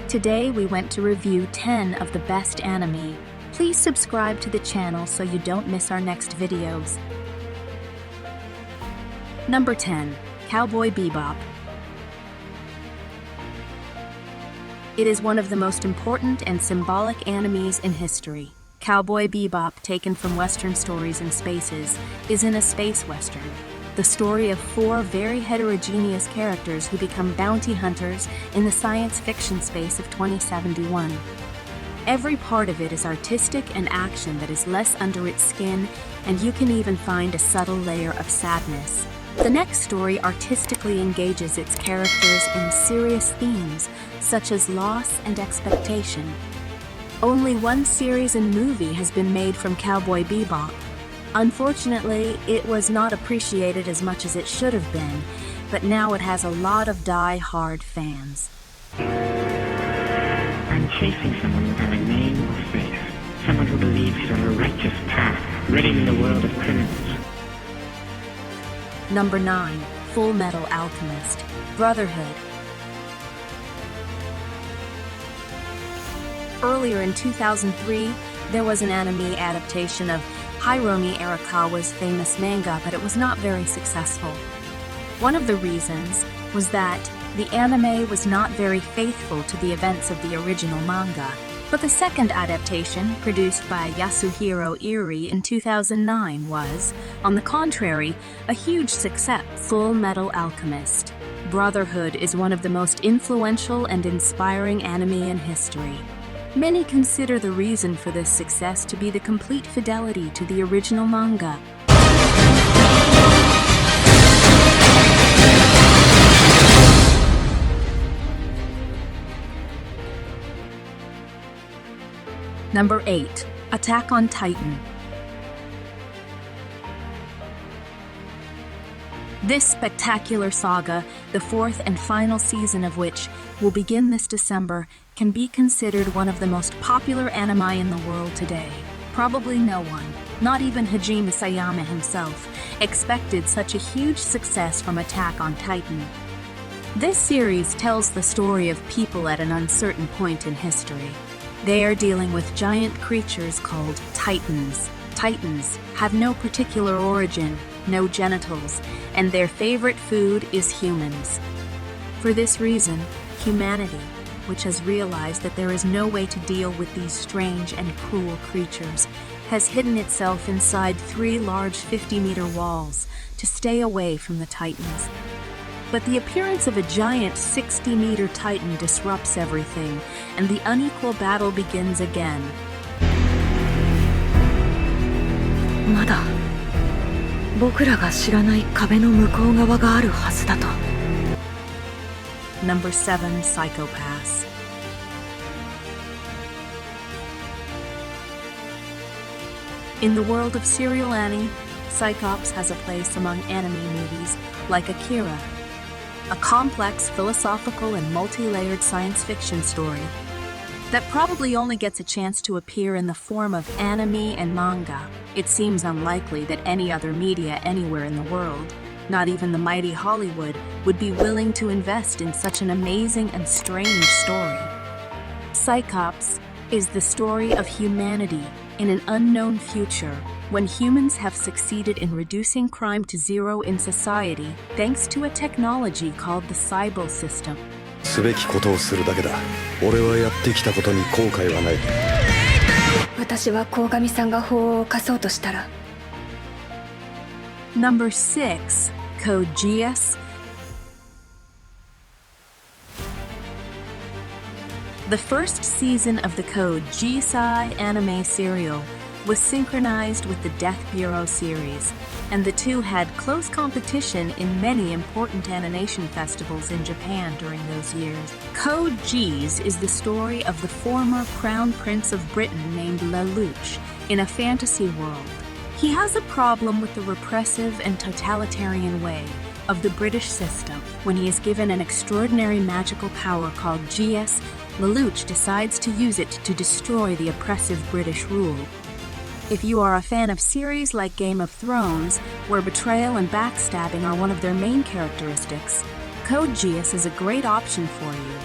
Today we went to review 10 of the best anime. Please subscribe to the channel so you don't miss our next videos. Number 10. Cowboy Bebop. It is one of the most important and symbolic animes in history. Cowboy Bebop, taken from Western stories and spaces, is in a space western. The story of 4 very heterogeneous characters who become bounty hunters in the science fiction space of 2071. Every part of it is artistic and action that is less under its skin, and you can even find a subtle layer of sadness. The next story artistically engages its characters in serious themes, such as loss and expectation. Only one series and movie has been made from Cowboy Bebop. Unfortunately, it was not appreciated as much as it should have been, but now it has a lot of die-hard fans. I'm chasing someone without a name or face. Someone who believes he's on a righteous path, ridding the world of criminals. Number 9. Full Metal Alchemist. Brotherhood. Earlier in 2003, there was an anime adaptation of Hiromi Arakawa's famous manga, but it was not very successful. One of the reasons was that the anime was not very faithful to the events of the original manga. But the second adaptation, produced by Yasuhiro Iri in 2009, was, on the contrary, a huge success. Full Metal Alchemist. Brotherhood is one of the most influential and inspiring anime in history. Many consider the reason for this success to be the complete fidelity to the original manga. Number 8. Attack on Titan. This spectacular saga, the 4th and final season of which will begin this December, can be considered one of the most popular anime in the world today. Probably no one, not even Hajime Sayama himself, expected such a huge success from Attack on Titan. This series tells the story of people at an uncertain point in history. They are dealing with giant creatures called Titans. Titans have no particular origin, no genitals, and their favorite food is humans. For this reason, humanity, which has realized that there is no way to deal with these strange and cruel creatures, has hidden itself inside 3 large 50-meter walls to stay away from the Titans. But the appearance of a giant 60-meter Titan disrupts everything, and the unequal battle begins again. まだ僕らが知らない壁の向こう側があるはずだと。Number 7. Psychopaths. In the world of serial anime, Psychops has a place among anime movies like Akira, a complex, philosophical, and multi-layered science fiction story that probably only gets a chance to appear in the form of anime and manga. It seems unlikely that any other media anywhere in the world, not even the mighty Hollywood, would be willing to invest in such an amazing and strange story. Psychops is the story of humanity in an unknown future when humans have succeeded in reducing crime to zero in society thanks to a technology called the Cyber system. すべきことをするだけだ。俺はやってきたことに後悔はない。私は鴻上さんが法を犯そうとしたら。Number 6. Code Geass. The first season of the Code Geass anime serial was synchronized with the Death Bureau series, and the two had close competition in many important animation festivals in Japan during those years. Code Geass is the story of the former Crown Prince of Britain named Lelouch in a fantasy world. He has a problem with the repressive and totalitarian way of the British system. When he is given an extraordinary magical power called Geass, Lelouch decides to use it to destroy the oppressive British rule. If you are a fan of series like Game of Thrones, where betrayal and backstabbing are one of their main characteristics, Code Geass is a great option for you.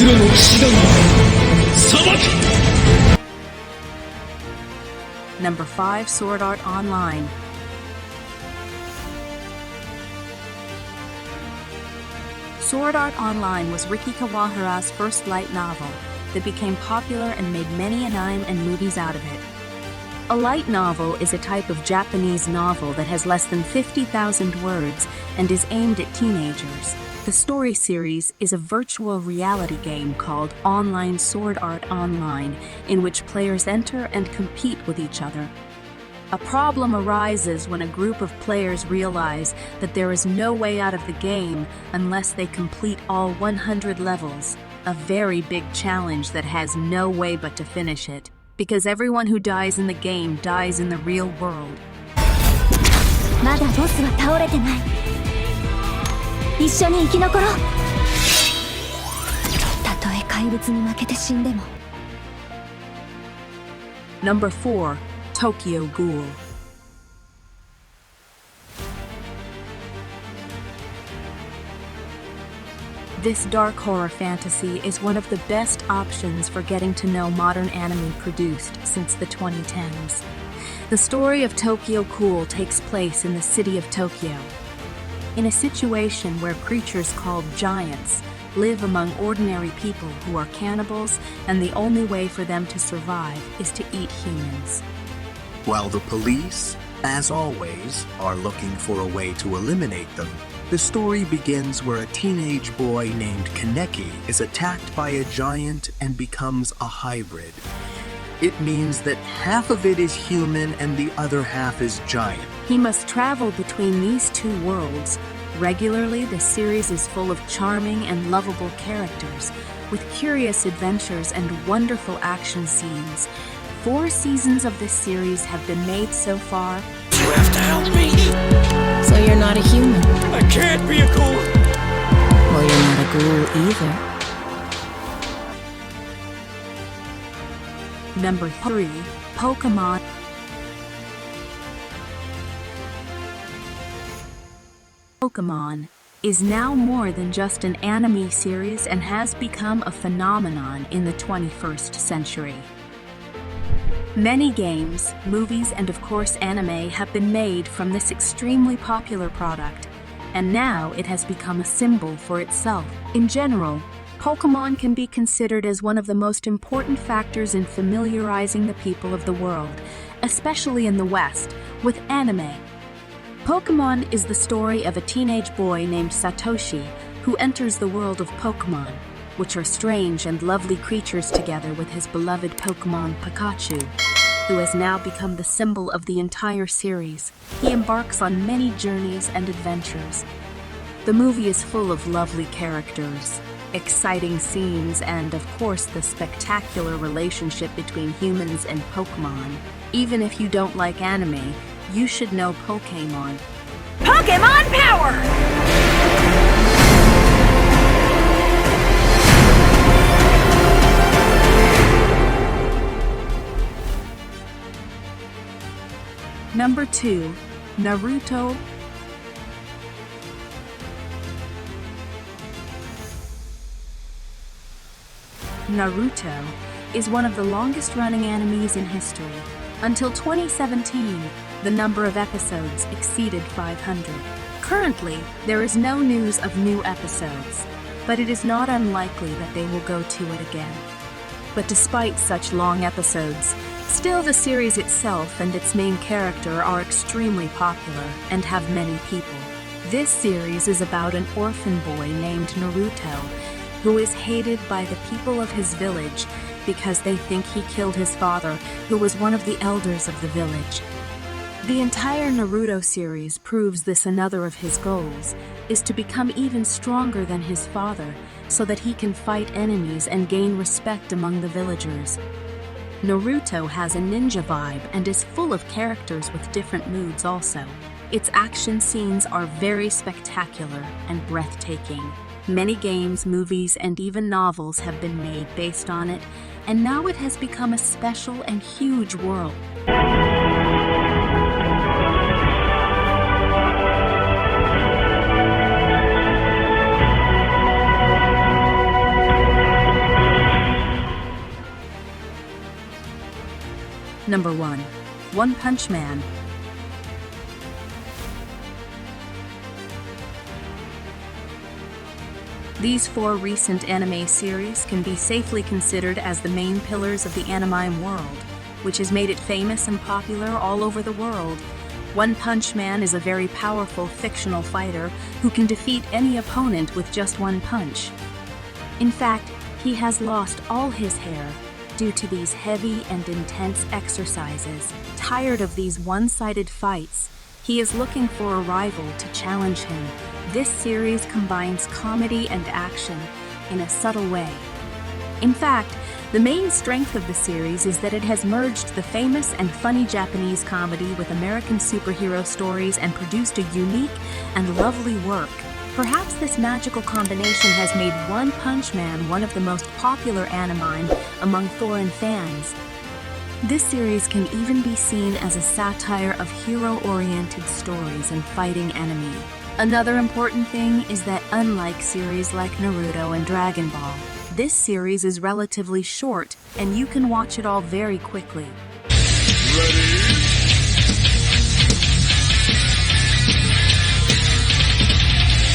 黒の騎士団を裁け。 Number 5, Sword Art Online. Sword Art Online was Riki Kawahara's first light novel that became popular and made many anime and movies out of it. A light novel is a type of Japanese novel that has less than 50,000 words and is aimed at teenagers. The story series is a virtual reality game called Online Sword Art Online, in which players enter and compete with each other. A problem arises when a group of players realize that there is no way out of the game unless they complete all 100 levels, a very big challenge that has no way but to finish it, because everyone who dies in the game dies in the real world. まだボスは倒れてない。一緒に生き残ろう。たとえ怪物に負けて死んでも。 Number 4, Tokyo Ghoul. This dark horror fantasy is one of the best options for getting to know modern anime produced since the 2010s. The story of Tokyo Ghoul takes place in the city of Tokyo. In a situation where creatures called giants live among ordinary people who are cannibals, and the only way for them to survive is to eat humans. While the police, as always, are looking for a way to eliminate them, the story begins where a teenage boy named Kaneki is attacked by a giant and becomes a hybrid. It means that half of it is human and the other half is giant. He must travel between these two worlds. Regularly, the series is full of charming and lovable characters, with curious adventures and wonderful action scenes. 4 seasons of this series have been made so far. You have to help me. So you're not a human? I can't be a ghoul. Well, you're not a ghoul either. Number 3, Pokemon. Pokemon is now more than just an anime series and has become a phenomenon in the 21st century. Many games, movies, and of course anime have been made from this extremely popular product, and now it has become a symbol for itself. In general, Pokemon can be considered as one of the most important factors in familiarizing the people of the world, especially in the West, with anime. Pokemon is the story of a teenage boy named Satoshi who enters the world of Pokemon, which are strange and lovely creatures, together with his beloved Pokemon Pikachu, who has now become the symbol of the entire series. He embarks on many journeys and adventures. The movie is full of lovely characters, exciting scenes, and of course the spectacular relationship between humans and Pokemon. Even if you don't like anime, you should know Pokémon. Pokemon power! Number 2, Naruto. Naruto is one of the longest-running animes in history. Until 2017, the number of episodes exceeded 500. Currently, there is no news of new episodes, but it is not unlikely that they will go to it again. But despite such long episodes, still the series itself and its main character are extremely popular and have many people. This series is about an orphan boy named Naruto, who is hated by the people of his village because they think he killed his father, who was one of the elders of the village. The entire Naruto series proves this. Another of his goals is to become even stronger than his father so that he can fight enemies and gain respect among the villagers. Naruto has a ninja vibe and is full of characters with different moods also. Its action scenes are very spectacular and breathtaking. Many games, movies, and even novels have been made based on it, and now it has become a special and huge world. Number 1. One Punch Man. These 4 recent anime series can be safely considered as the main pillars of the anime world, which has made it famous and popular all over the world. One Punch Man is a very powerful fictional fighter who can defeat any opponent with just one punch. In fact, he has lost all his hair due to these heavy and intense exercises. Tired of these one-sided fights, he is looking for a rival to challenge him. This series combines comedy and action in a subtle way. In fact, the main strength of the series is that it has merged the famous and funny Japanese comedy with American superhero stories and produced a unique and lovely work. Perhaps this magical combination has made One Punch Man one of the most popular anime among foreign fans. This series can even be seen as a satire of hero-oriented stories and fighting enemy. Another important thing is that unlike series like Naruto and Dragon Ball, this series is relatively short and you can watch it all very quickly.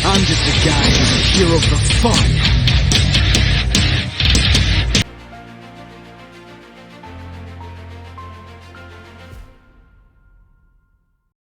I'm just a guy who's a hero for fun.